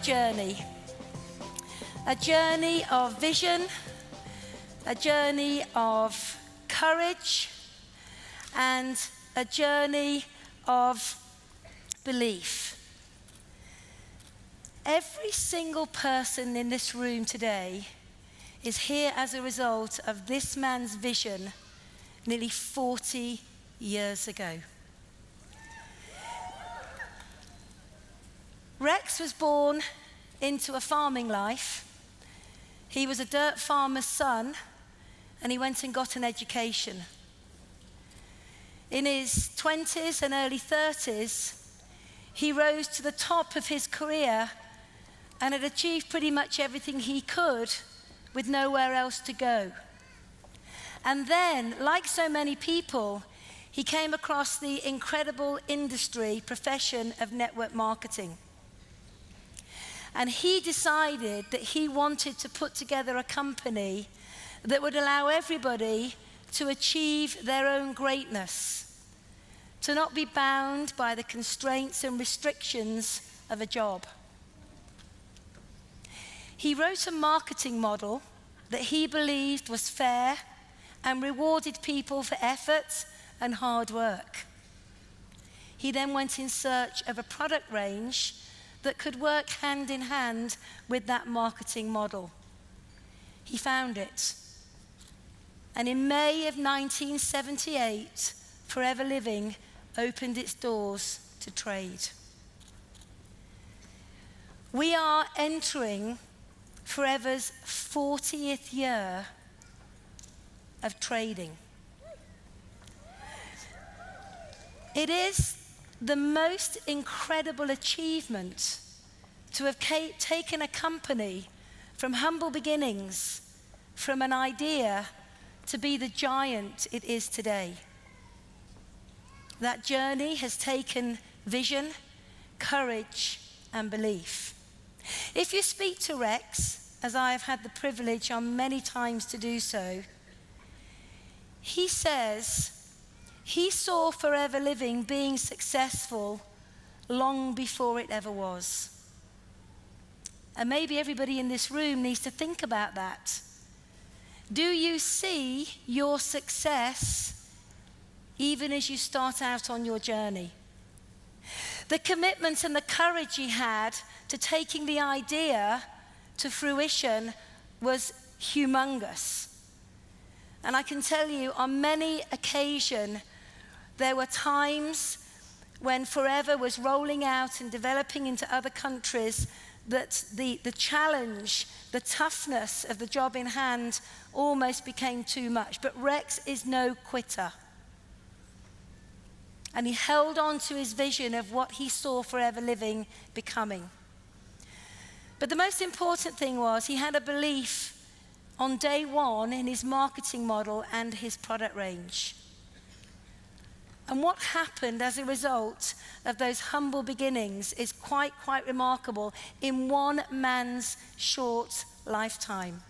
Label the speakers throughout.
Speaker 1: journey. A journey of vision, a journey of courage, and a journey of belief. Every single person in this room today is here as a result of this man's vision nearly 40 years ago. Rex was born into a farming life. He was a dirt farmer's son, and he went and got an education. In his 20s and early 30s, he rose to the top of his career and had achieved pretty much everything he could with nowhere else to go. And then, like so many people, he came across the incredible profession of network marketing. And he decided that he wanted to put together a company that would allow everybody to achieve their own greatness, to not be bound by the constraints and restrictions of a job. He wrote a marketing model that he believed was fair and rewarded people for effort and hard work. He then went in search of a product range that could work hand in hand with that marketing model. He found it. And in May of 1978, Forever Living opened its doors to trade. We are entering Forever's 40th year of trading. It is the most incredible achievement to have taken a company from humble beginnings, from an idea, to be the giant it is today. That journey has taken vision, courage, and belief. If you speak to Rex, as I have had the privilege on many times to do so, he says he saw Forever Living being successful long before it ever was. And maybe everybody in this room needs to think about that. Do you see your success even as you start out on your journey? The commitment and the courage he had to taking the idea to fruition was humongous. And I can tell you, on many occasions, there were times when Forever was rolling out and developing into other countries that the challenge, the toughness of the job in hand almost became too much. But Rex is no quitter. And he held on to his vision of what he saw Forever Living becoming. But the most important thing was he had a belief on day one in his marketing model and his product range. And what happened as a result of those humble beginnings is quite remarkable in one man's short lifetime.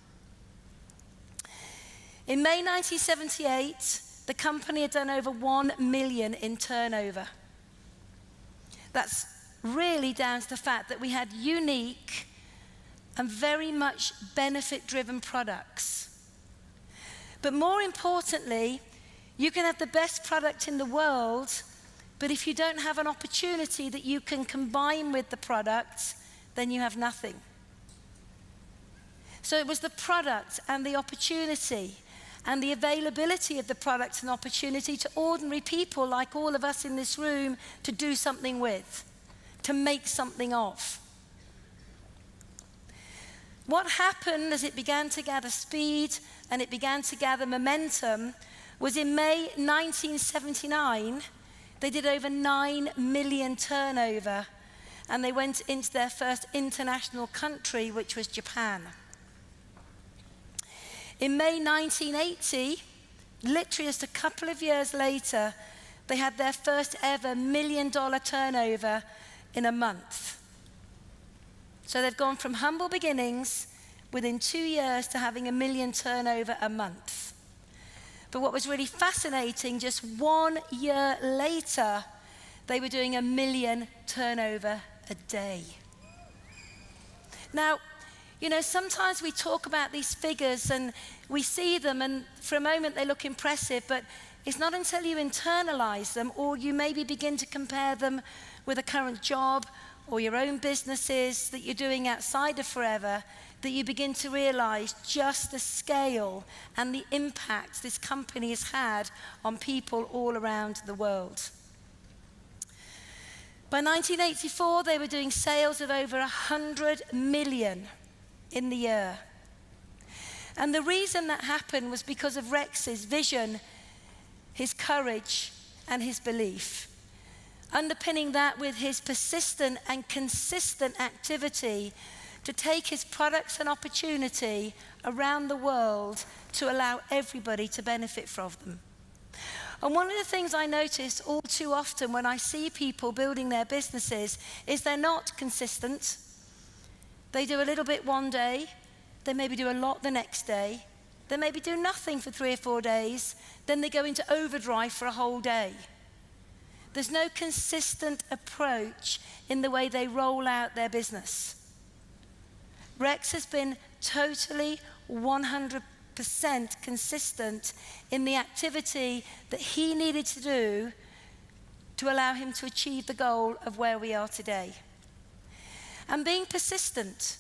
Speaker 1: In May 1978, the company had done over 1 million in turnover. That's really down to the fact that we had unique and very much benefit-driven products. But more importantly, you can have the best product in the world, but if you don't have an opportunity that you can combine with the product, then you have nothing. So it was the product and the opportunity and the availability of the product and opportunity to ordinary people like all of us in this room to do something with, to make something of. What happened as it began to gather speed and it began to gather momentum was in May 1979, they did over 9 million turnover, and they went into their first international country, which was Japan. In May 1980, literally just a couple of years later, they had their first ever $1 million turnover in a month. So they've gone from humble beginnings within 2 years to having $1 million turnover a month. But what was really fascinating, just 1 year later, they were doing $1 million turnover a day. Now, you know, sometimes we talk about these figures and we see them and for a moment they look impressive, but it's not until you internalize them or you maybe begin to compare them with a current job or your own businesses that you're doing outside of Forever that you begin to realize just the scale and the impact this company has had on people all around the world. By 1984, they were doing sales of over 100 million in the year. And the reason that happened was because of Rex's vision, his courage, and his belief. Underpinning that with his persistent and consistent activity to take his products and opportunity around the world to allow everybody to benefit from them. And one of the things I notice all too often when I see people building their businesses is they're not consistent. They do a little bit one day, they maybe do a lot the next day, they maybe do nothing for 3 or 4 days, then they go into overdrive for a whole day. There's no consistent approach in the way they roll out their business. Rex has been totally 100% consistent in the activity that he needed to do to allow him to achieve the goal of where we are today. And being persistent.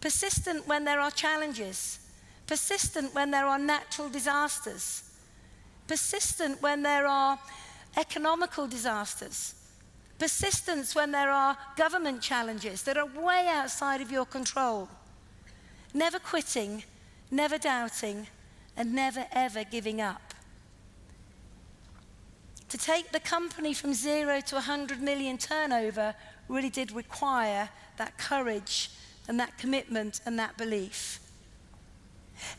Speaker 1: Persistent when there are challenges. Persistent when there are natural disasters. Persistent when there are economical disasters. Persistence when there are government challenges that are way outside of your control. Never quitting, never doubting, and never ever giving up. To take the company from 0 to 100 million turnover really did require that courage and that commitment and that belief.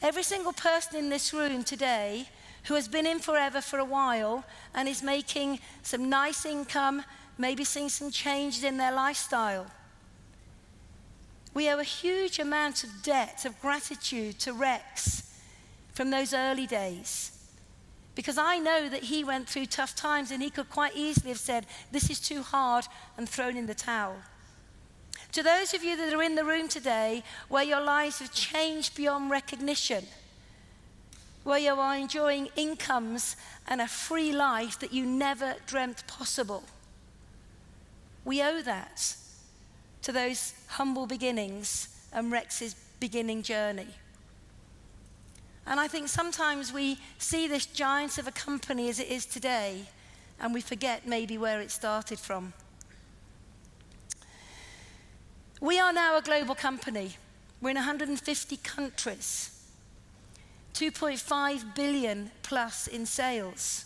Speaker 1: Every single person in this room today who has been in Forever for a while and is making some nice income, maybe seeing some changes in their lifestyle. We owe a huge amount of debt of gratitude to Rex from those early days. Because I know that he went through tough times and he could quite easily have said, this is too hard, and thrown in the towel. To those of you that are in the room today where your lives have changed beyond recognition, where you are enjoying incomes and a free life that you never dreamt possible, we owe that to those humble beginnings and Rex's beginning journey. And I think sometimes we see this giant of a company as it is today, and we forget maybe where it started from. We are now a global company. We're in 150 countries, 2.5 billion plus in sales.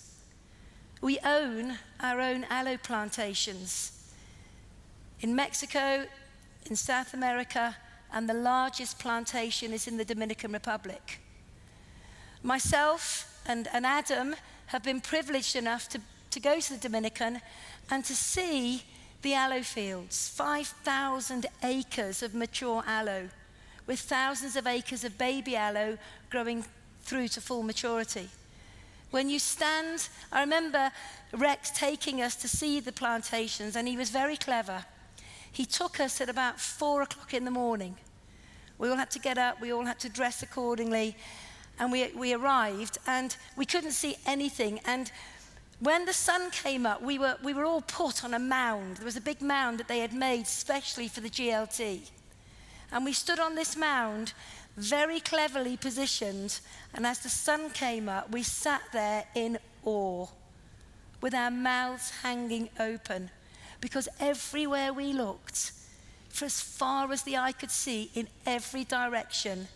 Speaker 1: We own our own aloe plantations in Mexico, in South America, and the largest plantation is in the Dominican Republic. Myself and Adam have been privileged enough to go to the Dominican and to see the aloe fields, 5,000 acres of mature aloe, with thousands of acres of baby aloe growing through to full maturity. When you stand, I remember Rex taking us to see the plantations, and he was very clever. He took us at about 4 o'clock in the morning. We all had to get up, we all had to dress accordingly, and we arrived, and we couldn't see anything. And when the sun came up, we were all put on a mound. There was a big mound that they had made specially for the GLT. And we stood on this mound, very cleverly positioned, and as the sun came up, we sat there in awe, with our mouths hanging open, because everywhere we looked, for as far as the eye could see, in every direction,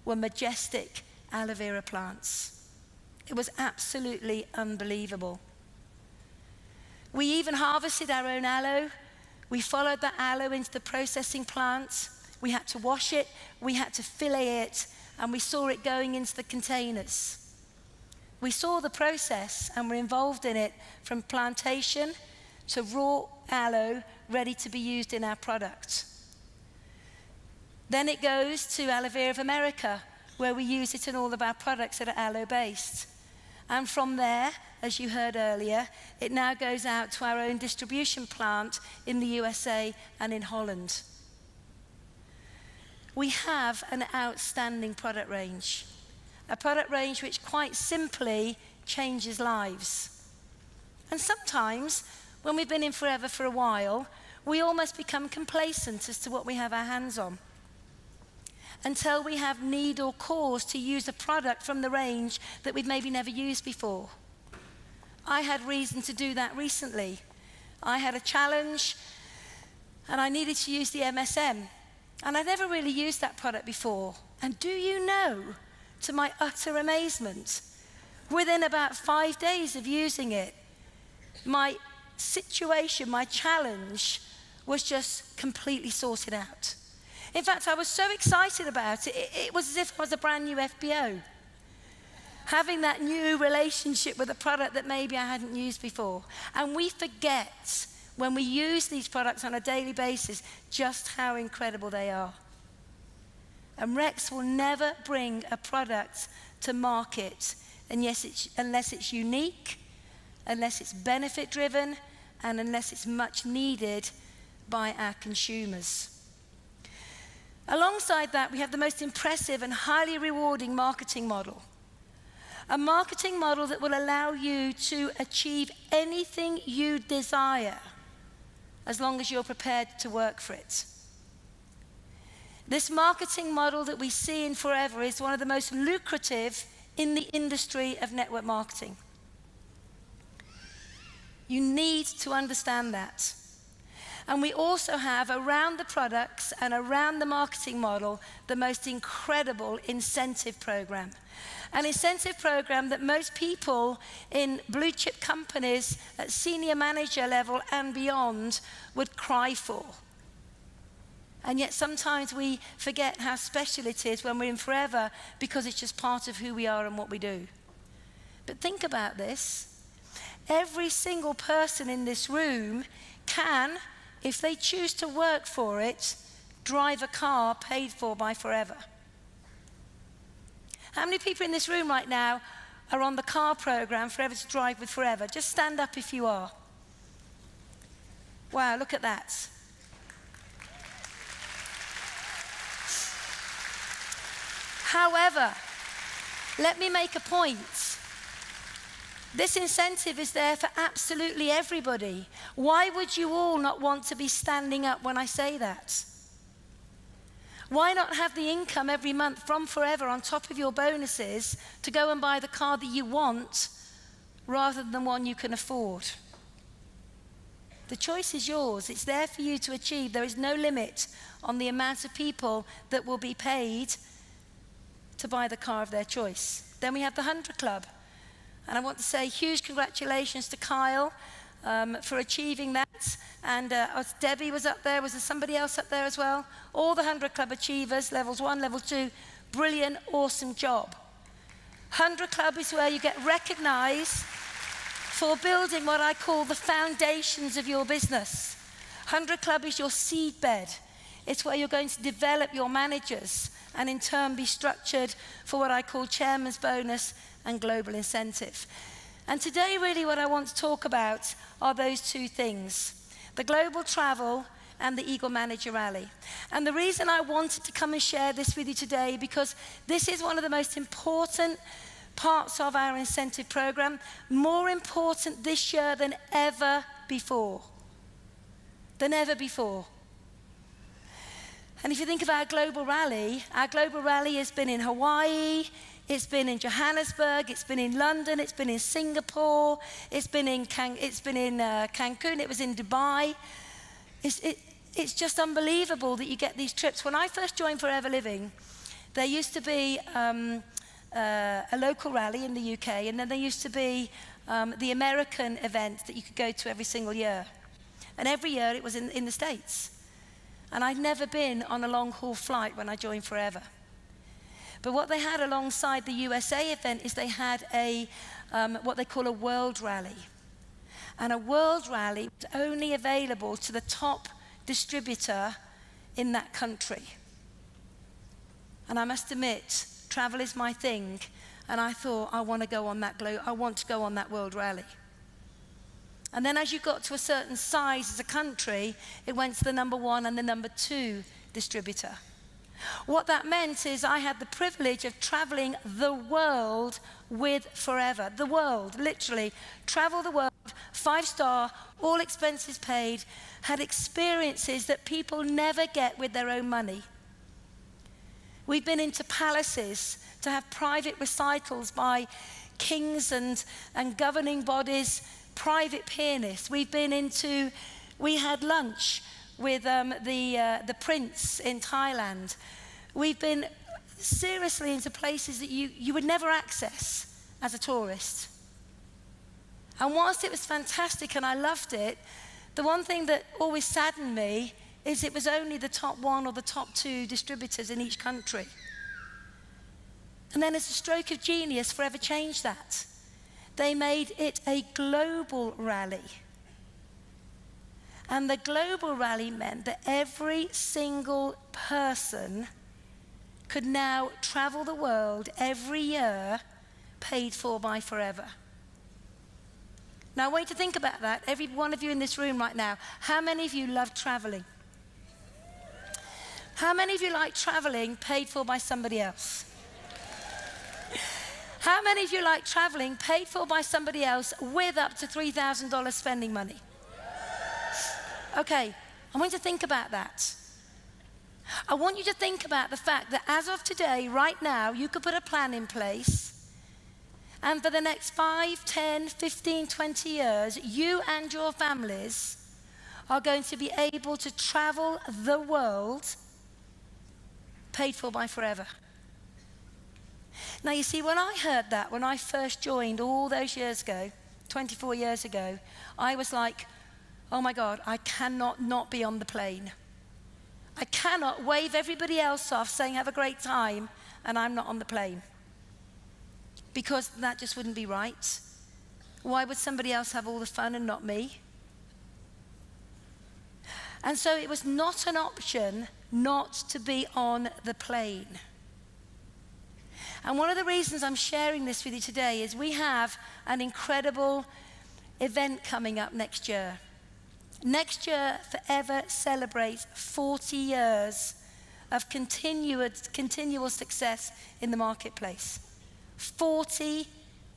Speaker 1: were majestic aloe vera plants. It was absolutely unbelievable. We even harvested our own aloe. We followed that aloe into the processing plant. We had to wash it, we had to fillet it, and we saw it going into the containers. We saw the process and were involved in it from plantation to raw aloe ready to be used in our product. Then it goes to Aloe Vera of America, where we use it in all of our products that are aloe-based. And from there, as you heard earlier, it now goes out to our own distribution plant in the USA and in Holland. we have an outstanding product range. A product range which quite simply changes lives. And sometimes, when we've been in Forever for a while, we almost become complacent as to what we have our hands on, until we have need or cause to use a product from the range that we've maybe never used before. I had reason to do that recently. I had a challenge, and I needed to use the MSM. And I'd never really used that product before. And do you know, to my utter amazement, within about 5 days of using it, my situation, my challenge, was just completely sorted out. In fact, I was so excited about it, it was as if I was a brand new FBO. Having that new relationship with a product that maybe I hadn't used before. And we forget, when we use these products on a daily basis, just how incredible they are. And Rex will never bring a product to market unless it's unique, unless it's benefit-driven, and unless it's much needed by our consumers. Alongside that, we have the most impressive and highly rewarding marketing model. A marketing model that will allow you to achieve anything you desire, as long as you're prepared to work for it. This marketing model that we see in Forever is one of the most lucrative in the industry of network marketing. You need to understand that. And we also have, around the products and around the marketing model, the most incredible incentive program. An incentive program that most people in blue chip companies at senior manager level and beyond would cry for. And yet sometimes we forget how special it is when we're in Forever, because it's just part of who we are and what we do. But think about this. Every single person in this room can, if they choose to work for it, drive a car paid for by Forever. How many people in this room right now are on the car program, Forever to Drive with Forever? Just stand up if you are. Wow, look at that. However, let me make a point. This incentive is there for absolutely everybody. Why would you all not want to be standing up when I say that? Why not have the income every month from Forever on top of your bonuses to go and buy the car that you want rather than one you can afford? The choice is yours. It's there for you to achieve. There is no limit on the amount of people that will be paid to buy the car of their choice. Then we have the 100 Club. And I want to say huge congratulations to Kyle for achieving that. And Debbie was up there. Was there somebody else up there as well? All the 100 Club achievers, levels 1, level 2. Brilliant, awesome job. 100 Club is where you get recognized for building what I call the foundations of your business. 100 Club is your seed bed. It's where you're going to develop your managers and in turn be structured for what I call chairman's bonus and global incentive. And today really what I want to talk about are those two things, the global travel and the Eagle Manager Rally. And the reason I wanted to come and share this with you today, because this is one of the most important parts of our incentive program, more important this year than ever before. Than ever before. And if you think of our global rally has been in Hawaii, it's been in Johannesburg, it's been in London, it's been in Singapore, it's been in Cancun, it was in Dubai. It's just unbelievable that you get these trips. When I first joined Forever Living, there used to be a local rally in the UK, and then there used to be the American event that you could go to every single year. And every year it was in the States. And I'd never been on a long-haul flight when I joined Forever. But what they had alongside the USA event is they had what they call a world rally. And a world rally was only available to the top distributor in that country. And I must admit, travel is my thing. And I thought, I want to go on that world rally. And then as you got to a certain size as a country, it went to the number 1 and the number 2 distributor. What that meant is I had the privilege of traveling the world with Forever. The world, literally. Travel the world, 5-star, all expenses paid, had experiences that people never get with their own money. We've been into palaces to have private recitals by kings and governing bodies, private pianists. We had lunch with the prince in Thailand. We've been seriously into places that you would never access as a tourist. And whilst it was fantastic and I loved it, the one thing that always saddened me is it was only the top 1 or the top 2 distributors in each country. And then as a stroke of genius, Forever changed that. They made it a global rally. And the global rally meant that every single person could now travel the world every year, paid for by Forever. Now I want you to think about that, every one of you in this room right now. How many of you love traveling? How many of you like traveling paid for by somebody else? How many of you like traveling paid for by somebody else with up to $3,000 spending money? Okay, I want you to think about that. I want you to think about the fact that as of today, right now, you could put a plan in place, and for the next 5, 10, 15, 20 years, you and your families are going to be able to travel the world paid for by Forever. Now, you see, when I heard that, when I first joined all those years ago, 24 years ago, I was like, oh my God, I cannot not be on the plane. I cannot wave everybody else off saying have a great time and I'm not on the plane. Because that just wouldn't be right. Why would somebody else have all the fun and not me? And so it was not an option not to be on the plane. And one of the reasons I'm sharing this with you today is we have an incredible event coming up next year. Next year, Forever celebrates 40 years of continual success in the marketplace. 40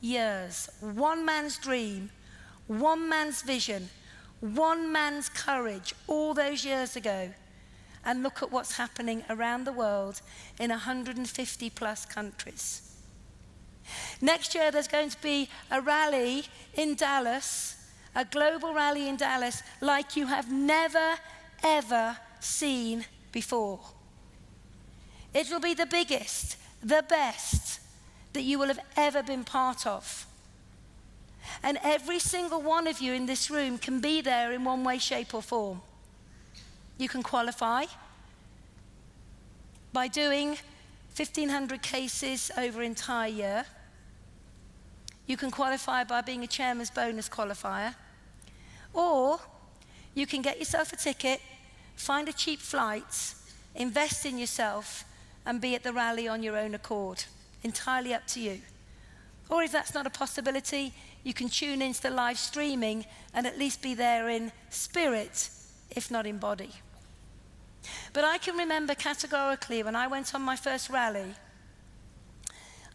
Speaker 1: years. One man's dream, one man's vision, one man's courage all those years ago. And look at what's happening around the world in 150 plus countries. Next year, there's going to be a rally in Dallas, a global rally in Dallas like you have never, ever seen before. It will be the biggest, the best that you will have ever been part of. And every single one of you in this room can be there in one way, shape, or form. You can qualify by doing 1,500 cases over an entire year. You can qualify by being a chairman's bonus qualifier. Or you can get yourself a ticket, find a cheap flight, invest in yourself, and be at the rally on your own accord. Entirely up to you. Or if that's not a possibility, you can tune into the live streaming and at least be there in spirit, if not in body. But I can remember categorically when I went on my first rally,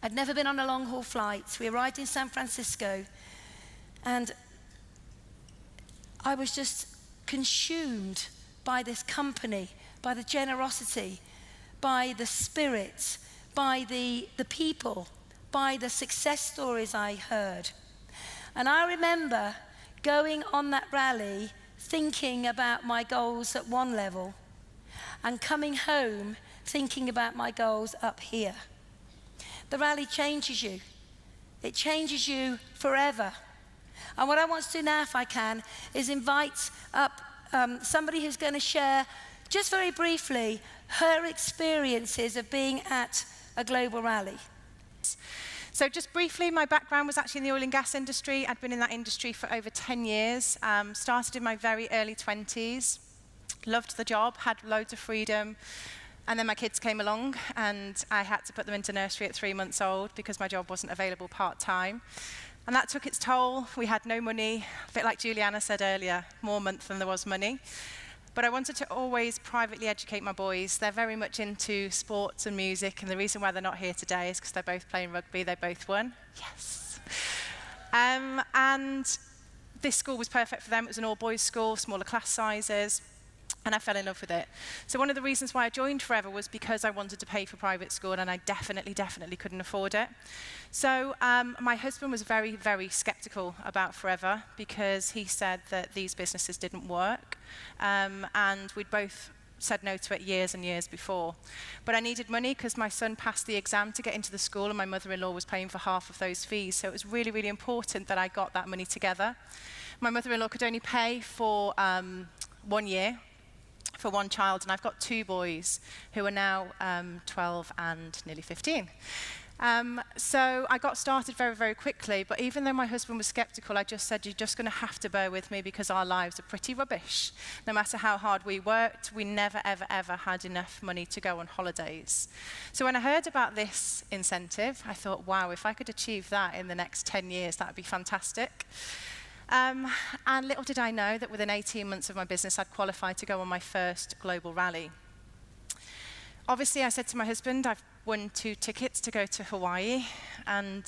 Speaker 1: I'd never been on a long-haul flight. We arrived in San Francisco, and I was just consumed by this company, by the generosity, by the spirit, by the people, by the success stories I heard. And I remember going on that rally thinking about my goals at one level and coming home thinking about my goals up here. The rally changes you. It changes you forever. And what I want to do now, if I can, is invite up somebody who's going to share, just very briefly, her experiences of being at a global rally.
Speaker 2: So just briefly, my background was actually in the oil and gas industry. I'd been in that industry for over 10 years, started in my very early 20s, loved the job, had loads of freedom. And then my kids came along, and I had to put them into nursery at 3 months old because my job wasn't available part-time. And that took its toll. We had no money, a bit like Juliana said earlier, more month than there was money. But I wanted to always privately educate my boys. They're very much into sports and music, and the reason why they're not here today is because they're both playing rugby. They both won. Yes. And this school was perfect for them. It was an all-boys school, smaller class sizes, and I fell in love with it. So one of the reasons why I joined Forever was because I wanted to pay for private school, and I definitely couldn't afford it. So my husband was very, very skeptical about Forever because he said that these businesses didn't work, and we'd both said no to it years and years before. But I needed money because my son passed the exam to get into the school, and my mother-in-law was paying for half of those fees. So it was really, really important that I got that money together. My mother-in-law could only pay for 1 year for one child, and I've got 2 boys who are now 12 and nearly 15. So I got started very, very quickly, but even though my husband was skeptical, I just said, you're just going to have to bear with me because our lives are pretty rubbish. No matter how hard we worked, we never, ever, ever had enough money to go on holidays. So when I heard about this incentive, I thought, wow, if I could achieve that in the next 10 years, that would be fantastic. And little did I know that within 18 months of my business, I'd qualified to go on my first global rally. Obviously, I said to my husband, I've won 2 tickets to go to Hawaii, and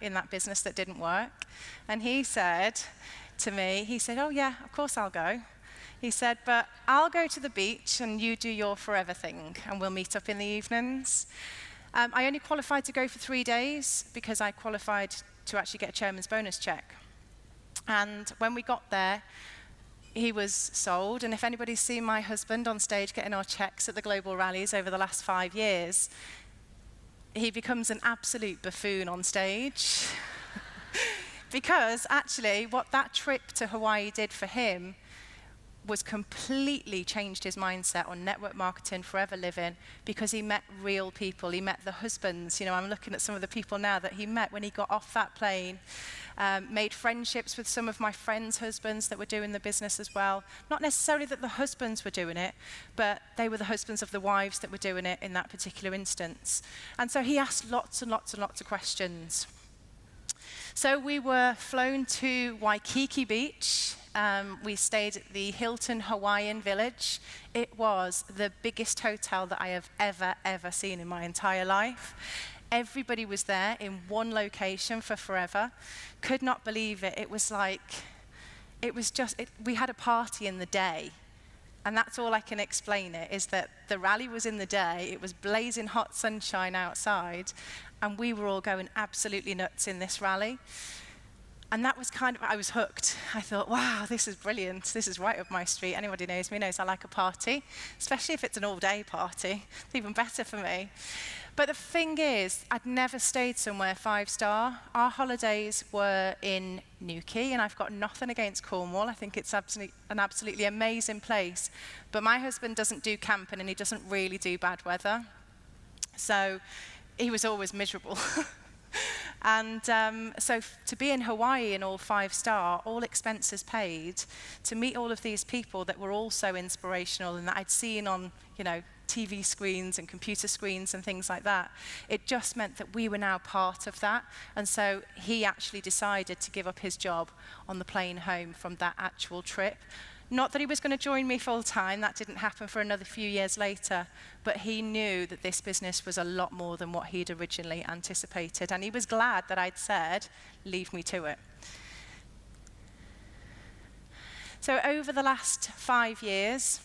Speaker 2: in that business that didn't work. And he said to me, he said, oh yeah, of course I'll go. He said, but I'll go to the beach and you do your Forever thing, and we'll meet up in the evenings. I only qualified to go for 3 days because I qualified to actually get a chairman's bonus check. And when we got there, he was sold. And if anybody's seen my husband on stage getting our checks at the global rallies over the last 5 years, he becomes an absolute buffoon on stage. Because actually, what that trip to Hawaii did for him was completely changed his mindset on network marketing, forever living, because he met real people. He met the husbands. You know, I'm looking at some of the people now that he met when he got off that plane. Made friendships with some of my friends' husbands that were doing the business as well. Not necessarily that the husbands were doing it, but they were the husbands of the wives that were doing it in that particular instance. And so he asked lots and lots and lots of questions. So we were flown to Waikiki Beach. We stayed at the Hilton Hawaiian Village. It was the biggest hotel that I have ever seen in my entire life. Everybody was there in one location for Forever. Could not believe it. It was like, we had a party in the day. And that's all I can explain it, is that the rally was in the day, it was blazing hot sunshine outside, and we were all going absolutely nuts in this rally. And that was I was hooked. I thought, wow, this is brilliant. This is right up my street. Anybody knows me knows I like a party, especially if it's an all-day party. It's even better for me. But the thing is, I'd never stayed somewhere 5-star. Our holidays were in Newquay, and I've got nothing against Cornwall. I think it's an absolutely amazing place. But my husband doesn't do camping, and he doesn't really do bad weather. So he was always miserable. And so to be in Hawaii in all 5-star, all expenses paid, to meet all of these people that were all so inspirational and that I'd seen on, TV screens and computer screens and things like that, it just meant that we were now part of that. And so he actually decided to give up his job on the plane home from that actual trip. Not that he was going to join me full time, that didn't happen for another few years later, but he knew that this business was a lot more than what he'd originally anticipated, and he was glad that I'd said, leave me to it. So over the last 5 years,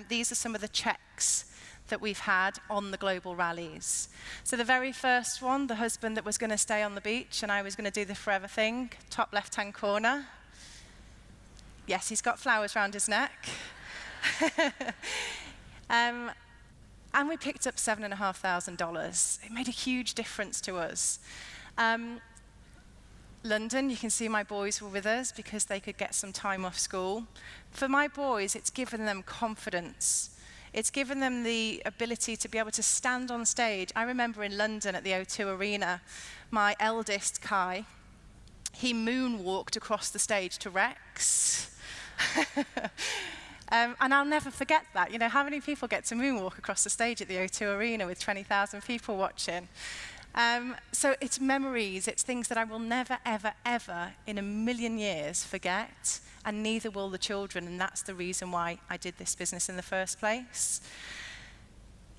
Speaker 2: these are some of the checks that we've had on the global rallies. So the very first one, the husband that was going to stay on the beach and I was going to do the Forever thing, top left-hand corner. Yes, he's got flowers around his neck. And we picked up $7,500. It made a huge difference to us. London, you can see my boys were with us because they could get some time off school. For my boys, it's given them confidence. It's given them the ability to be able to stand on stage. I remember in London at the O2 Arena, my eldest, Kai, he moonwalked across the stage to Rex. And I'll never forget that. How many people get to moonwalk across the stage at the O2 Arena with 20,000 people watching? So it's memories, it's things that I will never, ever, ever in a million years forget. and neither will the children, and that's the reason why I did this business in the first place.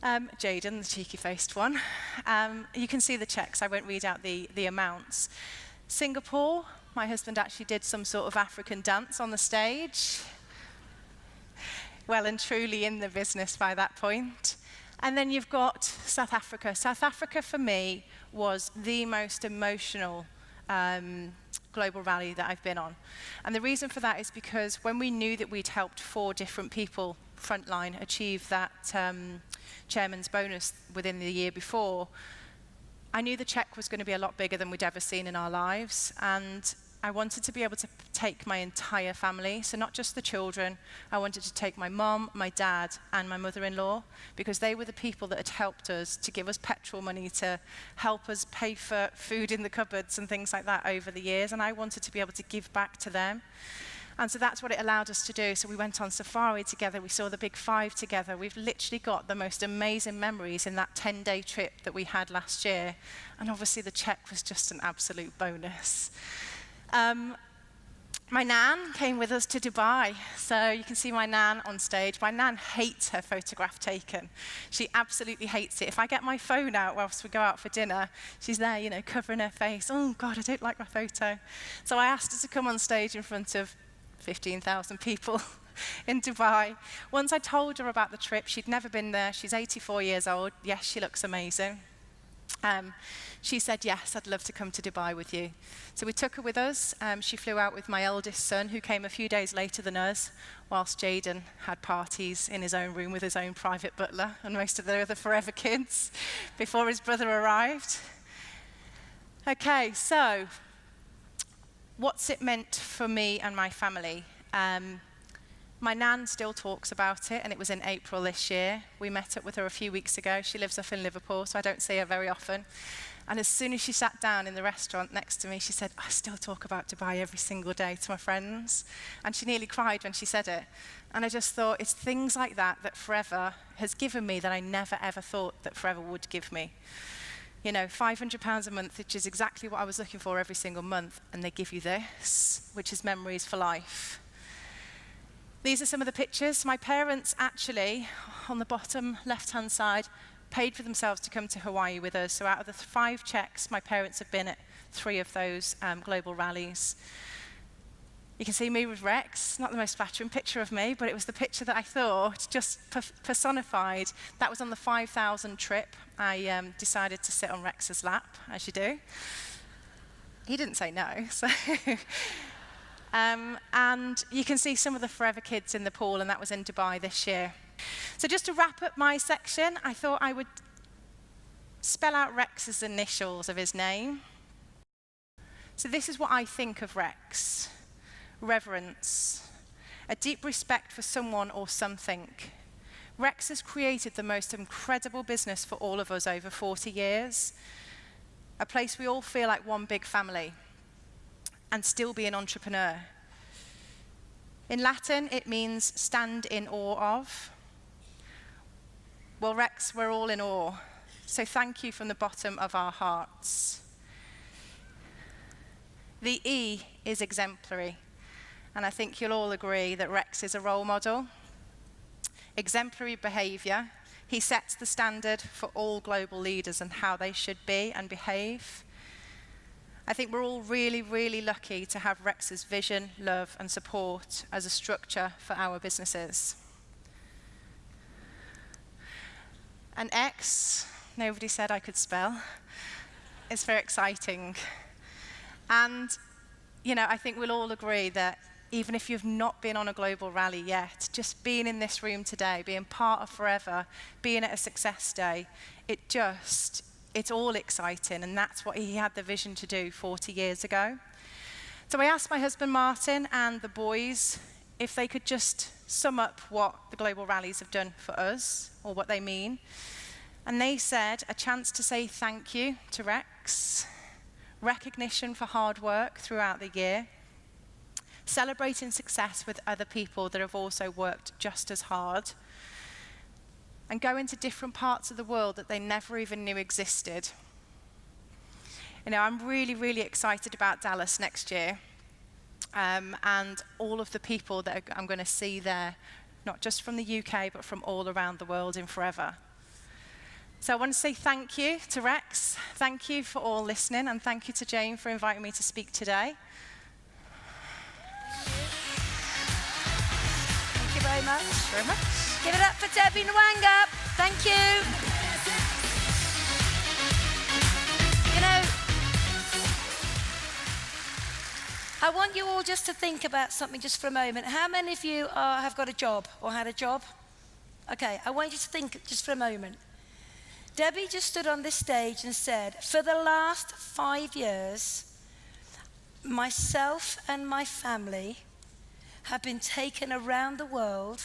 Speaker 2: Jayden, the cheeky-faced one. You can see the checks. I won't read out the amounts. Singapore, my husband actually did some sort of African dance on the stage. Well and truly in the business by that point. And then you've got South Africa. South Africa, for me, was the most emotional global rally that I've been on. And the reason for that is because when we knew that we'd helped 4 different people frontline achieve that chairman's bonus within the year before, I knew the check was going to be a lot bigger than we'd ever seen in our lives, and I wanted to be able to take my entire family, so not just the children. I wanted to take my mom, my dad, and my mother-in-law, because they were the people that had helped us to give us petrol money, to help us pay for food in the cupboards and things like that over the years, and I wanted to be able to give back to them. And so that's what it allowed us to do. So we went on safari together, we saw the Big Five together. We've literally got the most amazing memories in that 10-day trip that we had last year. And obviously the check was just an absolute bonus. My nan came with us to Dubai. So you can see my nan on stage. My nan hates her photograph taken. She absolutely hates it. If I get my phone out whilst we go out for dinner, she's there, you know, covering her face. Oh God, I don't like my photo. So I asked her to come on stage in front of 15,000 people in Dubai. Once I told her about the trip, she'd never been there. She's 84 years old. Yes, she looks amazing. She said, yes, I'd love to come to Dubai with you. So we took her with us. She flew out with my eldest son, who came a few days later than us, whilst Jayden had parties in his own room with his own private butler and most of the other forever kids before his brother arrived. Okay, so what's it meant for me and my family? My nan still talks about it, and it was in April this year. We met up with her a few weeks ago. She lives up in Liverpool, so I don't see her very often. And as soon as she sat down in the restaurant next to me, she said, I still talk about Dubai every single day to my friends. And she nearly cried when she said it. And I just thought, it's things like that that Forever has given me that I never, ever thought that Forever would give me. You know, £500 a month, which is exactly what I was looking for every single month, and they give you this, which is memories for life. These are some of the pictures. My parents actually, on the bottom left-hand side, paid for themselves to come to Hawaii with us. So out of the 5 checks, my parents have been at 3 of those global rallies. You can see me with Rex, not the most flattering picture of me, but it was the picture that I thought just personified. That was on the 5,000 trip. I decided to sit on Rex's lap, as you do. He didn't say no, so. And you can see some of the Forever kids in the pool, and that was in Dubai this year. So just to wrap up my section, I thought I would spell out Rex's initials of his name. So this is what I think of Rex. Reverence, a deep respect for someone or something. Rex has created the most incredible business for all of us over 40 years, a place we all feel like one big family, and still be an entrepreneur. In Latin, it means stand in awe of. Well, Rex, we're all in awe, so thank you from the bottom of our hearts. The E is exemplary, and I think you'll all agree that Rex is a role model. Exemplary behavior. He sets the standard for all global leaders and how they should be and behave. I think we're all really, really lucky to have Rex's vision, love, and support as a structure for our businesses. And X, nobody said I could spell. It's very exciting. And, you know, I think we'll all agree that even if you've not been on a global rally yet, just being in this room today, being part of Forever, being at a success day, it's all exciting, and that's what he had the vision to do 40 years ago. So I asked my husband Martin and the boys if they could just sum up what the global rallies have done for us, or what they mean. And they said a chance to say thank you to Rex, recognition for hard work throughout the year, celebrating success with other people that have also worked just as hard, and go into different parts of the world that they never even knew existed. You know, I'm really, really excited about Dallas next year. and all of the people that I'm going to see there, not just from the UK, but from all around the world in forever. So I want to say thank you to Rex, thank you for all listening, and thank you to Jayne for inviting me to speak today.
Speaker 1: Thank you very much.
Speaker 2: Very much.
Speaker 1: Give it up for Debbie Nwanga. Thank you. You know, I want you all just to think about something just for a moment. How many of you have got a job or had a job? Okay, I want you to think just for a moment. Debbie just stood on this stage and said, for the last 5 years, myself and my family have been taken around the world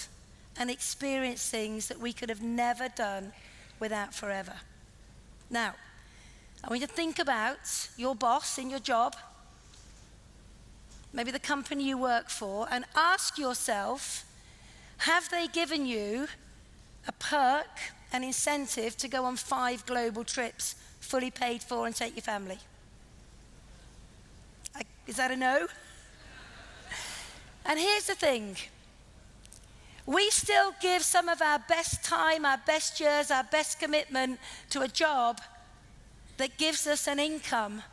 Speaker 1: and experienced things that we could have never done without forever. Now, I want you to think about your boss in your job, maybe the company you work for, and ask yourself, have they given you a perk, an incentive to go on 5 global trips, fully paid for, and take your family? Is that a no? And here's the thing. We still give some of our best time, our best years, our best commitment to a job that gives us an income,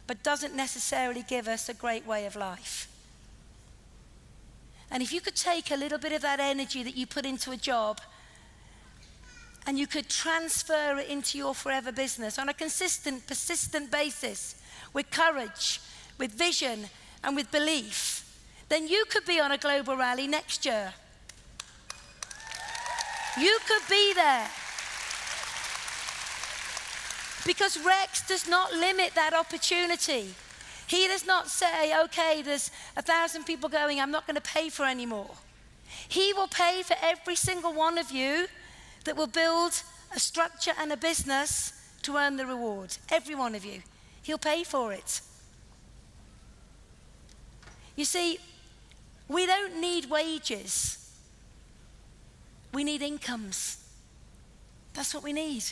Speaker 1: but doesn't necessarily give us a great way of life. And if you could take a little bit of that energy that you put into a job and you could transfer it into your forever business on a consistent, persistent basis, with courage, with vision, and with belief, then you could be on a global rally next year. You could be there. Because Rex does not limit that opportunity. He does not say, okay, there's 1,000 people going, I'm not going to pay for any more. He will pay for every single one of you that will build a structure and a business to earn the reward. Every one of you. He'll pay for it. You see, we don't need wages. We need incomes. That's what we need.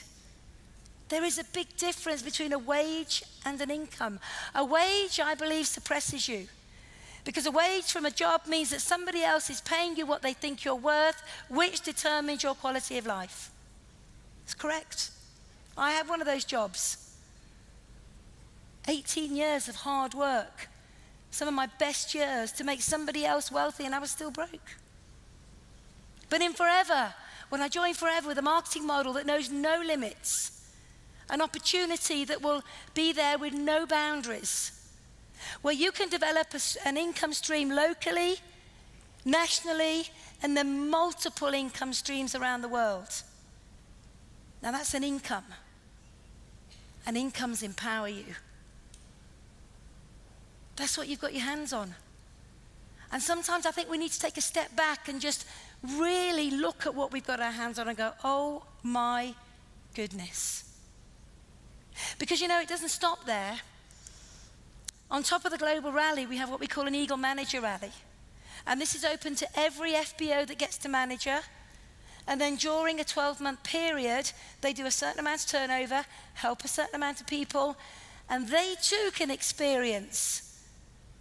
Speaker 1: There is a big difference between a wage and an income. A wage, I believe, suppresses you. Because a wage from a job means that somebody else is paying you what they think you're worth, which determines your quality of life. It's correct. I had one of those jobs. 18 years of hard work. Some of my best years to make somebody else wealthy, and I was still broke. But in Forever, when I joined Forever with a marketing model that knows no limits, an opportunity that will be there with no boundaries, where you can develop an income stream locally, nationally, and then multiple income streams around the world. Now that's an income. And incomes empower you. That's what you've got your hands on. And sometimes I think we need to take a step back and just really look at what we've got our hands on and go, oh my goodness. Because you know, it doesn't stop there. On top of the global rally, we have what we call an Eagle Manager Rally. And this is open to every FBO that gets to manager. And then during a 12-month period, they do a certain amount of turnover, help a certain amount of people, and they too can experience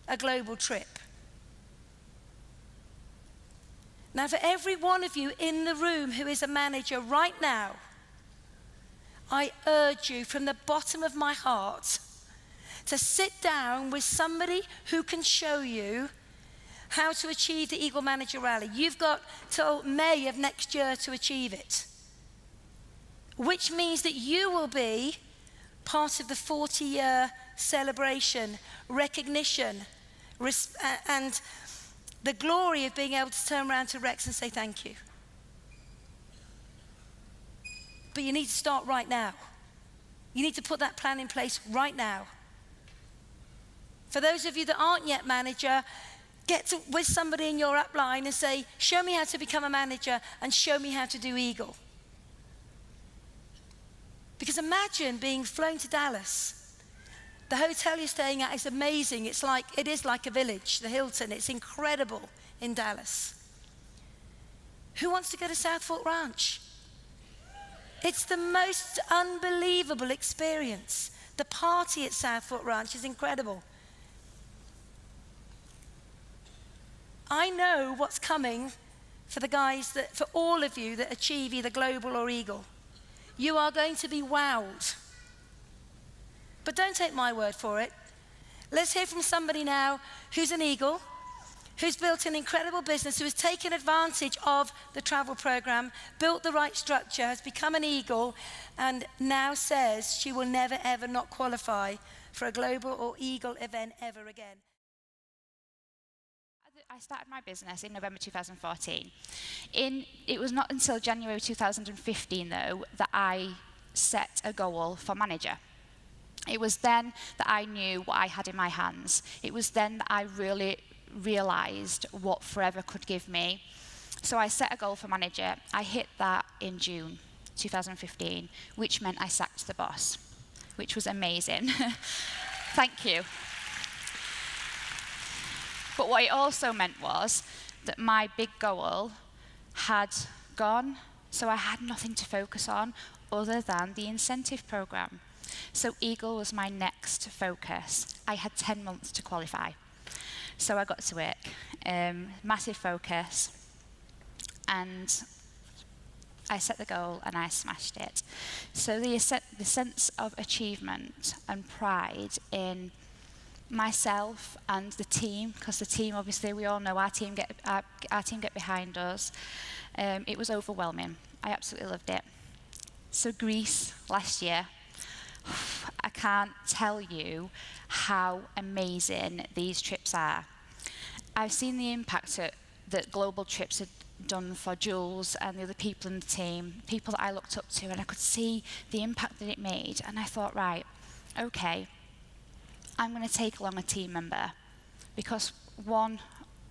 Speaker 1: a global trip. Now, for every one of you in the room who is a manager right now, I urge you from the bottom of my heart to sit down with somebody who can show you how to achieve the Eagle Manager Rally. You've got till May of next year to achieve it, which means that you will be part of the 40-year celebration, recognition, and the glory of being able to turn around to Rex and say thank you. But you need to start right now. You need to put that plan in place right now. For those of you that aren't yet manager, get with somebody in your upline and say, show me how to become a manager and show me how to do Eagle. Because imagine being flown to Dallas. The hotel you're staying at is amazing. It is like a village, the Hilton. It's incredible in Dallas. Who wants to go to South Fork Ranch? It's the most unbelievable experience. The party at South Fork Ranch is incredible. I know what's coming for the guys for all of you that achieve either global or eagle. You are going to be wowed. But don't take my word for it. Let's hear from somebody now who's an eagle, who's built an incredible business, who has taken advantage of the travel program, built the right structure, has become an eagle, and now says she will never ever not qualify for a global or eagle event ever again.
Speaker 3: I started my business in November 2014. It was not until January 2015, though, that I set a goal for manager. It was then that I knew what I had in my hands. It was then that I really realised what Forever could give me. So I set a goal for manager. I hit that in June 2015, which meant I sacked the boss, which was amazing. Thank you. But what it also meant was that my big goal had gone, so I had nothing to focus on other than the incentive program. So Eagle was my next focus. I had 10 months to qualify. So I got to work, massive focus, and I set the goal and I smashed it. So the sense of achievement and pride in myself and the team, because the team, obviously, we all know our team get behind us. It was overwhelming. I absolutely loved it. So Greece last year, I can't tell you how amazing these trips are. I've seen the impact that global trips have done for Jules and the other people in the team, people that I looked up to, and I could see the impact that it made. And I thought, right, okay, I'm going to take along a team member, because one,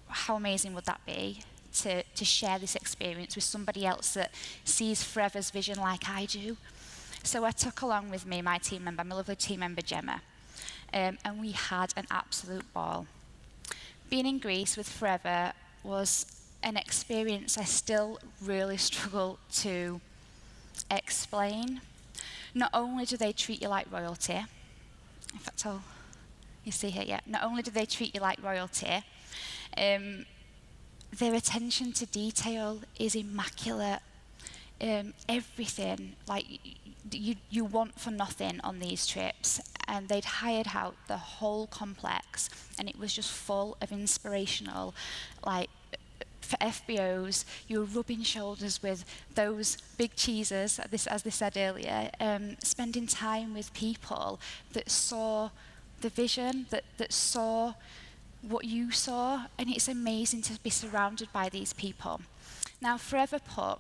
Speaker 3: how amazing would that be to share this experience with somebody else that sees Forever's vision like I do? So I took along with me my team member, my lovely team member Gemma, and we had an absolute ball. Being in Greece with Forever was an experience I still really struggle to explain. Not only do they treat you like royalty, in fact, you see here, yeah. Not only do they treat you like royalty, their attention to detail is immaculate. Everything, like you want for nothing on these trips, and they'd hired out the whole complex, and it was just full of inspirational, like, for FBOs, you were rubbing shoulders with those big cheesers, as they said earlier, spending time with people that saw the vision, that saw what you saw, and it's amazing to be surrounded by these people. Now, Forever put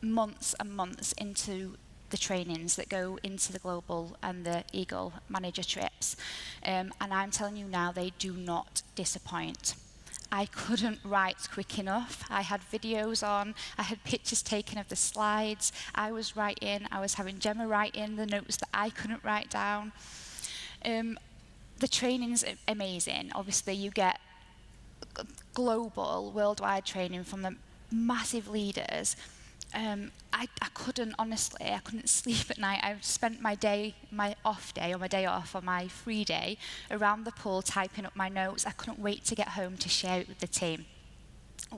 Speaker 3: months and months into the trainings that go into the Global and the Eagle manager trips, and I'm telling you now, they do not disappoint. I couldn't write quick enough. I had videos on, I had pictures taken of the slides, I was having Gemma write in the notes that I couldn't write down. The training's amazing. Obviously, you get global, worldwide training from the massive leaders. I couldn't, honestly, I couldn't sleep at night. I spent my day off, or my free day, around the pool typing up my notes. I couldn't wait to get home to share it with the team,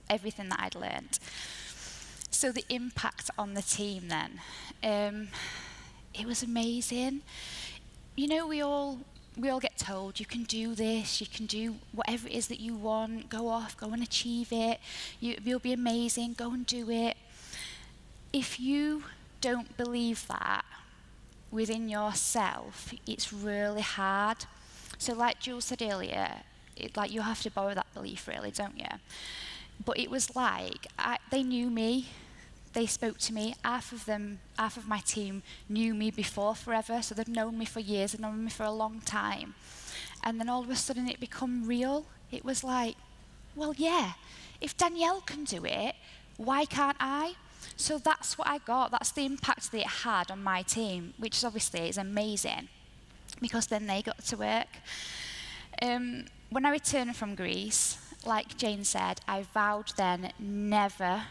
Speaker 3: everything that I'd learned. So the impact on the team then, it was amazing. You know, we all get told, you can do this, you can do whatever it is that you want, go off, go and achieve it, you'll be amazing, go and do it. If you don't believe that within yourself, it's really hard. So like Jules said earlier, like you have to borrow that belief really, don't you? But it was like, they knew me, they spoke to me. Half of my team knew me before Forever, so they've known me for years, they've known me for a long time. And then all of a sudden it became real. It was like, well, yeah, if Danielle can do it, why can't I? So that's what I got. That's the impact that it had on my team, which obviously is amazing, because then they got to work. When I returned from Greece, like Jayne said, I vowed then never,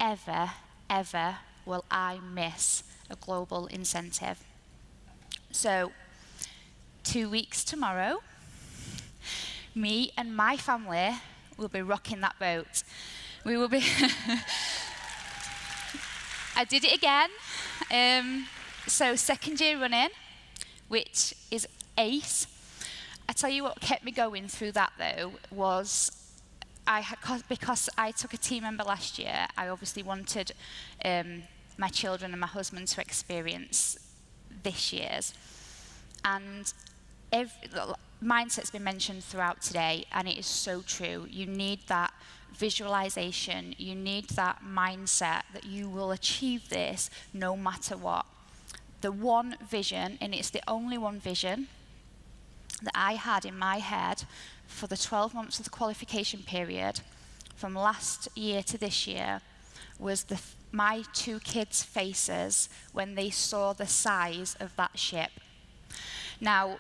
Speaker 3: ever, ever will I miss a global incentive. So 2 weeks tomorrow, me and my family We'll be rocking that boat. We will be... I did it again. So second year running, which is ace. I tell you what kept me going through that though was because I took a team member last year, I obviously wanted my children and my husband to experience this year's. And mindset's been mentioned throughout today, and it is so true. You need that visualization, you need that mindset that you will achieve this no matter what. The one vision, and it's the only one vision that I had in my head for the 12 months of the qualification period, from last year to this year, was my two kids' faces when they saw the size of that ship. Now,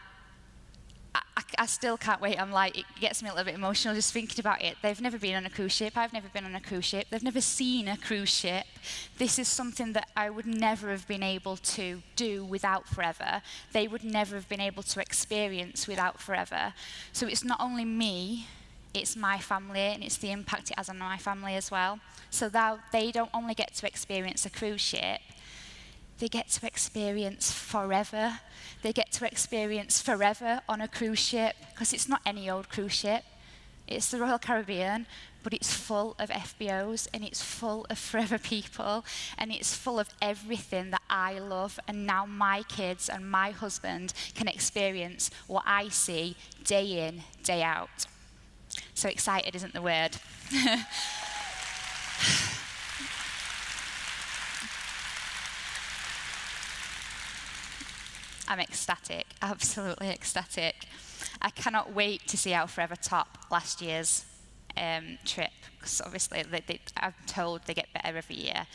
Speaker 3: I still can't wait. I'm like, it gets me a little bit emotional just thinking about it. They've never been on a cruise ship. I've never been on a cruise ship. They've never seen a cruise ship. This is something that I would never have been able to do without Forever. They would never have been able to experience without Forever. So it's not only me, it's my family, and it's the impact it has on my family as well. So that they don't only get to experience a cruise ship, they get to experience Forever. They get to experience Forever on a cruise ship, because it's not any old cruise ship. It's the Royal Caribbean, but it's full of FBOs, and it's full of Forever people, and it's full of everything that I love, and now my kids and my husband can experience what I see day in, day out. So excited isn't the word. I'm ecstatic, absolutely ecstatic. I cannot wait to see how Forever top last year's trip, because obviously I'm told they get better every year.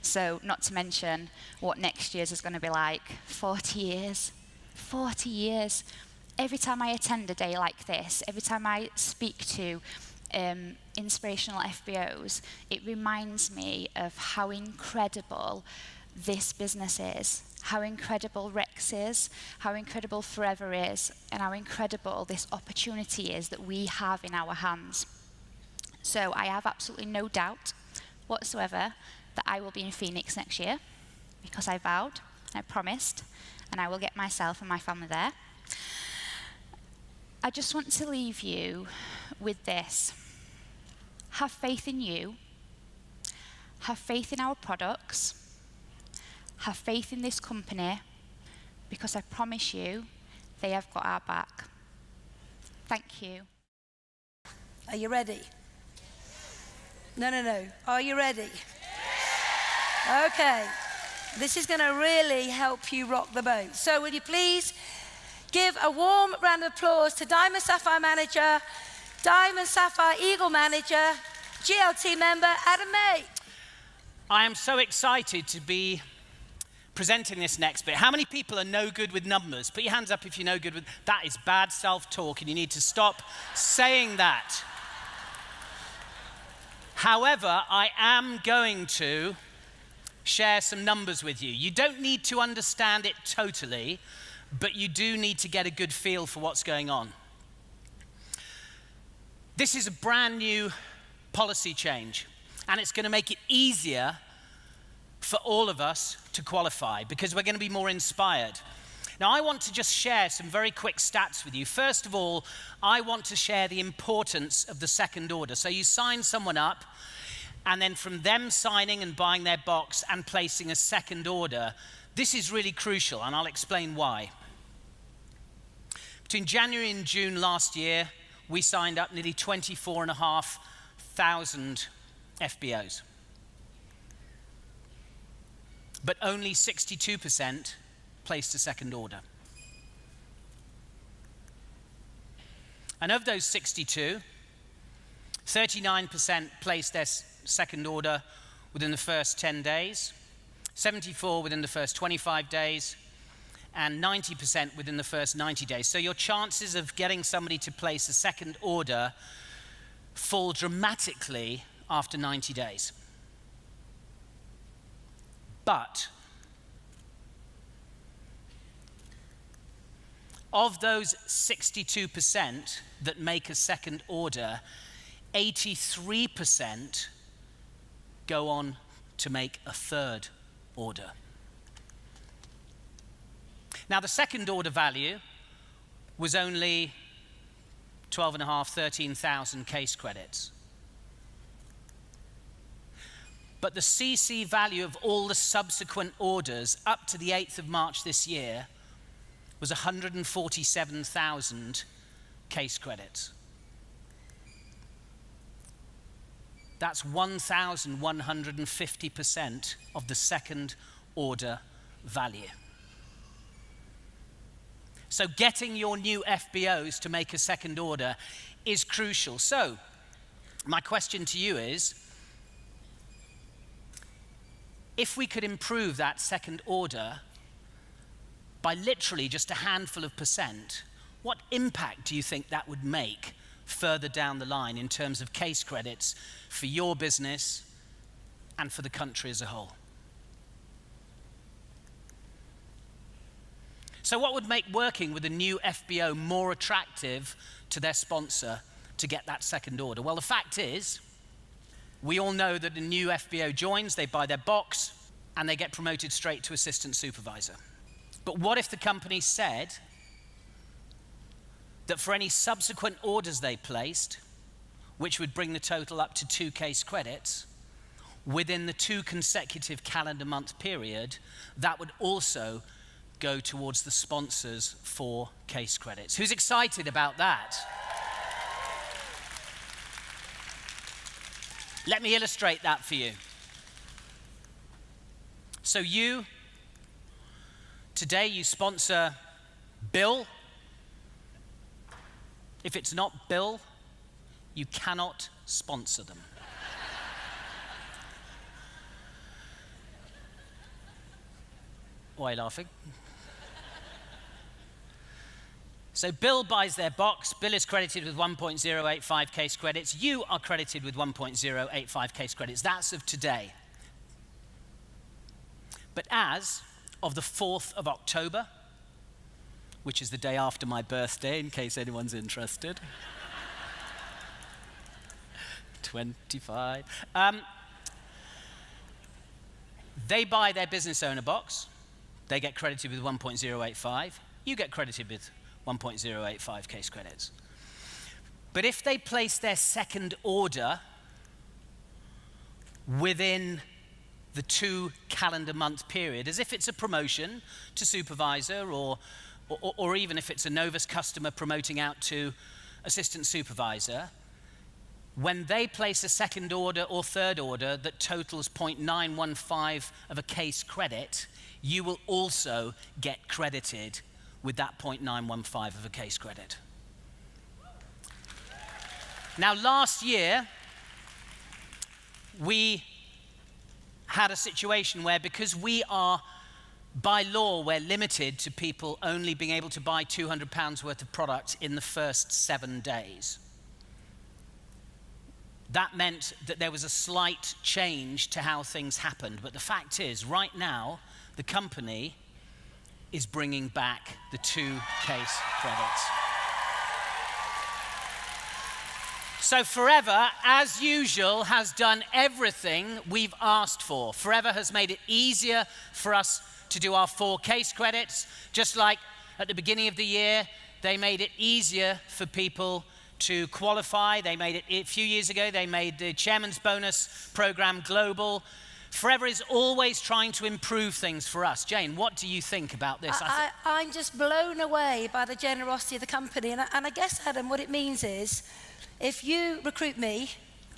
Speaker 3: So not to mention what next year's is going to be like. 40 years. 40 years. Every time I attend a day like this, every time I speak to inspirational FBOs, it reminds me of how incredible this business is, how incredible Rex is, how incredible Forever is, and how incredible this opportunity is that we have in our hands. So I have absolutely no doubt whatsoever that I will be in Phoenix next year, because I vowed, I promised, and I will get myself and my family there. I just want to leave you with this. Have faith in you, have faith in our products, have faith in this company, because I promise you, they have got our back. Thank you.
Speaker 1: Are you ready? No. Are you ready? Okay. This is going to really help you rock the boat. So will you please give a warm round of applause to Diamond Sapphire Manager, Diamond Sapphire Eagle Manager, GLT member Adam May.
Speaker 4: I am so excited to be presenting this next bit. How many people are no good with numbers? Put your hands up if you're no good with... That is bad self-talk, and you need to stop saying that. However, I am going to share some numbers with you. You don't need to understand it totally, but you do need to get a good feel for what's going on. This is a brand new policy change, and it's going to make it easier for all of us to qualify, because we're going to be more inspired. Now, I want to just share some very quick stats with you. First of all, I want to share the importance of the second order. So you sign someone up, and then from them signing and buying their box and placing a second order, this is really crucial, and I'll explain why. Between January and June last year, we signed up nearly 24,500 FBOs. But only 62% placed a second order. And of those 62, 39% placed their second order within the first 10 days, 74% within the first 25 days, and 90% within the first 90 days. So your chances of getting somebody to place a second order fall dramatically after 90 days. But of those 62% that make a second order, 83% go on to make a third order. Now, the second order value was only 13,000 case credits. But the CC value of all the subsequent orders up to the 8th of March this year was 147,000 case credits. That's 1,150% of the second order value. So getting your new FBOs to make a second order is crucial. So my question to you is, if we could improve that second order by literally just a handful of percent, what impact do you think that would make further down the line in terms of case credits for your business and for the country as a whole? So what would make working with a new FBO more attractive to their sponsor to get that second order? Well, the fact is, we all know that a new FBO joins, they buy their box, and they get promoted straight to assistant supervisor. But what if the company said that for any subsequent orders they placed, which would bring the total up to 2 case credits, within the 2 consecutive calendar month period, that would also go towards the sponsor's 4 case credits? Who's excited about that? Let me illustrate that for you. So today you sponsor Bill. If it's not Bill, you cannot sponsor them. Why are you laughing? So Bill buys their box. Bill is credited with 1.085 case credits. You are credited with 1.085 case credits. That's of today. But as of the 4th of October, which is the day after my birthday, in case anyone's interested, 25, they buy their business owner box. They get credited with 1.085. You get credited with 1.085 case credits. But if they place their second order within the 2 calendar month period, as if it's a promotion to supervisor or even if it's a Novus customer promoting out to assistant supervisor, when they place a second order or third order that totals 0.915 of a case credit, you will also get credited with that 0.915 of a case credit. Now, last year, we had a situation where, because we are, by law, we're limited to people only being able to buy £200 worth of product in the first 7 days. That meant that there was a slight change to how things happened. But the fact is, right now, the company is bringing back the 2 case credits. So Forever, as usual, has done everything we've asked for. Forever has made it easier for us to do our 4 case credits, just like at the beginning of the year, they made it easier for people to qualify. They made it a few years ago, they made the Chairman's Bonus program global. Forever is always trying to improve things for us. Jane, what do you think about this?
Speaker 1: I'm just blown away by the generosity of the company. And I guess, Adam, what it means is, if you recruit me,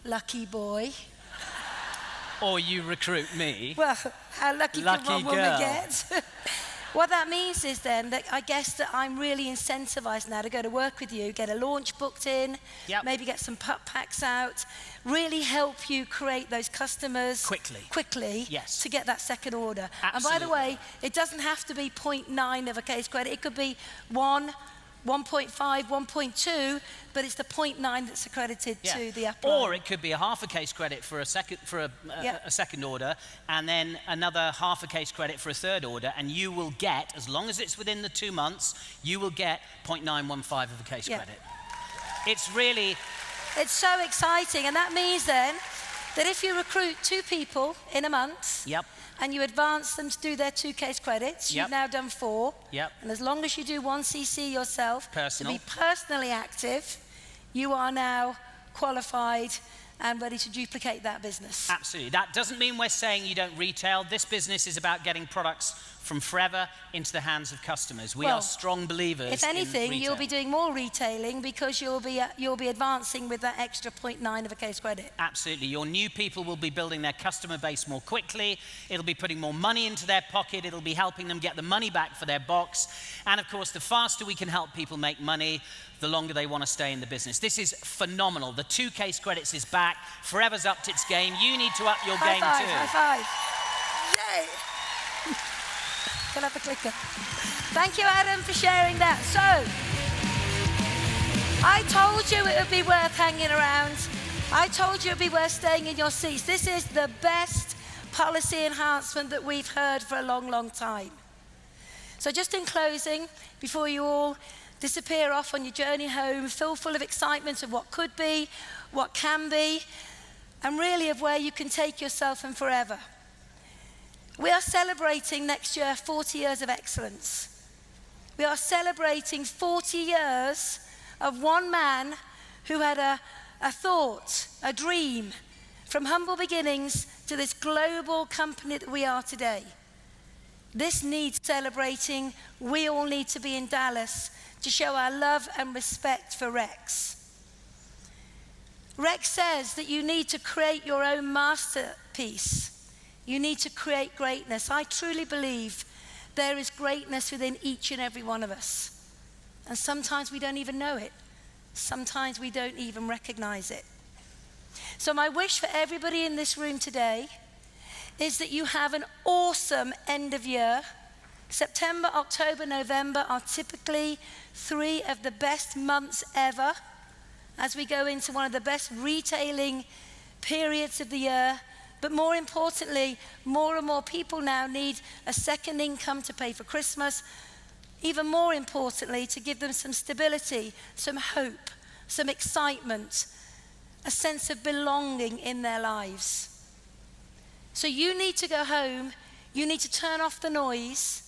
Speaker 1: lucky boy.
Speaker 4: Or you recruit me.
Speaker 1: Well, how lucky can one woman
Speaker 4: girl.
Speaker 1: get? What that means is then that I guess that I'm really incentivized now to go to work with you, get a launch booked in, maybe get some pup packs out, really help you create those customers quickly
Speaker 4: yes,
Speaker 1: to get that second order.
Speaker 4: Absolutely.
Speaker 1: And by the way, it doesn't have to be 0.9 of a case credit. It could be 1, 1.5, 1.2, but it's the 0.9 that's accredited to the upline.
Speaker 4: Or it could be a half a case credit for a second order, and then another half a case credit for a third order, and you will get, as long as it's within the 2 months, you will get 0.915 of a case credit. It's really
Speaker 1: It's so exciting. And that means then that if you recruit 2 people in a month,
Speaker 4: Yep.
Speaker 1: and you advance them to do their 2 case credits,
Speaker 4: Yep.
Speaker 1: you've now done 4.
Speaker 4: Yep.
Speaker 1: And as long as you do 1 CC yourself,
Speaker 4: Personal.
Speaker 1: to be personally active, you are now qualified and ready to duplicate that business.
Speaker 4: Absolutely. That doesn't mean we're saying you don't retail. This business is about getting products from forever into the hands of customers. We
Speaker 1: Well,
Speaker 4: are strong believers
Speaker 1: If anything,
Speaker 4: in retail.
Speaker 1: you'll be doing more retailing because you'll be advancing with that extra 0.9 of a case credit.
Speaker 4: Absolutely. Your new people will be building their customer base more quickly. It'll be putting more money into their pocket. It'll be helping them get the money back for their box. And of course, the faster we can help people make money, the longer they want to stay in the business. This is phenomenal. The 2 case credits is back. Forever's upped its game. You need to up your game too.
Speaker 1: High five. Yay. Can I have the clicker? Thank you, Adam, for sharing that. So, I told you it would be worth hanging around. I told you it would be worth staying in your seats. This is the best policy enhancement that we've heard for a long, long time. So just in closing, before you all disappear off on your journey home, filled full of excitement of what could be, what can be, and really of where you can take yourself and forever. We are celebrating next year 40 years of excellence. We are celebrating 40 years of one man who had a thought, a dream, from humble beginnings to this global company that we are today. This needs celebrating. We all need to be in Dallas to show our love and respect for Rex. Rex says that you need to create your own masterpiece. You need to create greatness. I truly believe there is greatness within each and every one of us. And sometimes we don't even know it. Sometimes we don't even recognize it. So my wish for everybody in this room today is that you have an awesome end of year. September, October, November are typically 3 of the best months ever as we go into one of the best retailing periods of the year. But more importantly, more and more people now need a second income to pay for Christmas. Even more importantly, to give them some stability, some hope, some excitement, a sense of belonging in their lives. So you need to go home, you need to turn off the noise,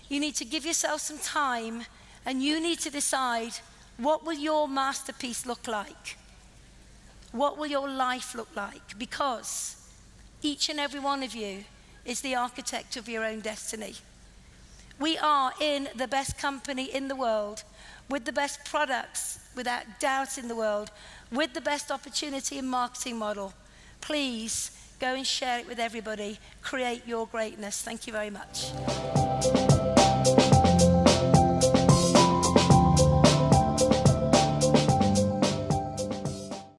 Speaker 1: you need to give yourself some time, and you need to decide, what will your masterpiece look like? What will your life look like? Because each and every one of you is the architect of your own destiny. We are in the best company in the world, with the best products, without doubt, in the world, with the best opportunity and marketing model. Please go and share it with everybody. Create your greatness. Thank you very much.